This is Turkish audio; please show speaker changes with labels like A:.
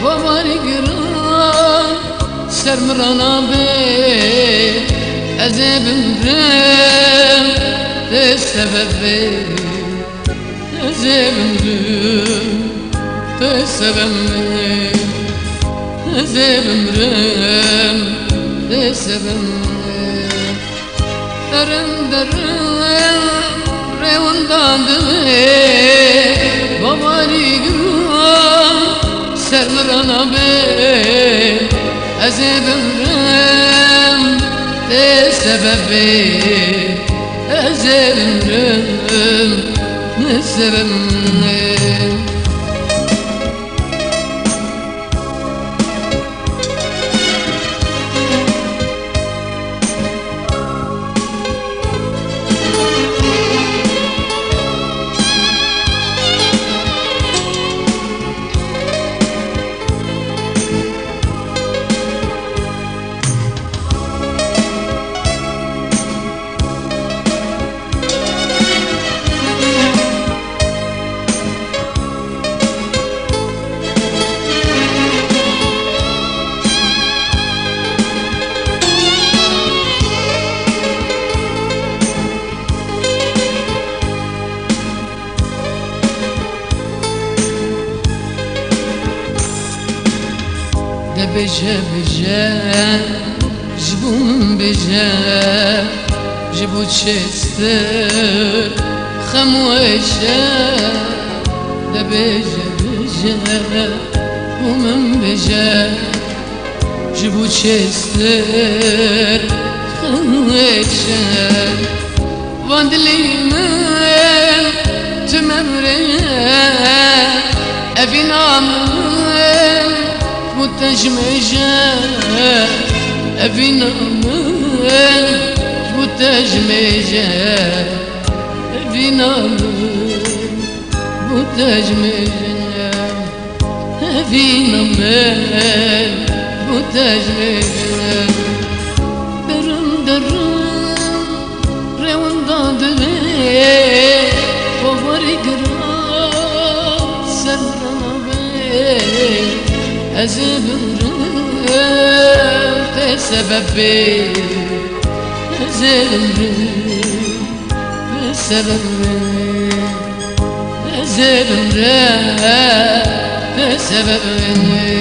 A: وماری گران سرمرانا به ازبم رم ده سببه ازبم رم ده سببه ازبم رم ده سببه درم درم revandandı babari gürüm sermirana be ezebimrem de sebebi ezebimrem ne sebebim beje beje jibun beje jibu chester khamwesha de beje beje umum beje jibu chester khamwesha vandlimen tümemre evinamın متجمجة أبينا من متجمجة أبينا من متجمجة أبينا من متجمجة درم درم ريون دادري فوري قرار سرنا بي أزبرم تسببي أزبرم تسببي أزبرم تسببي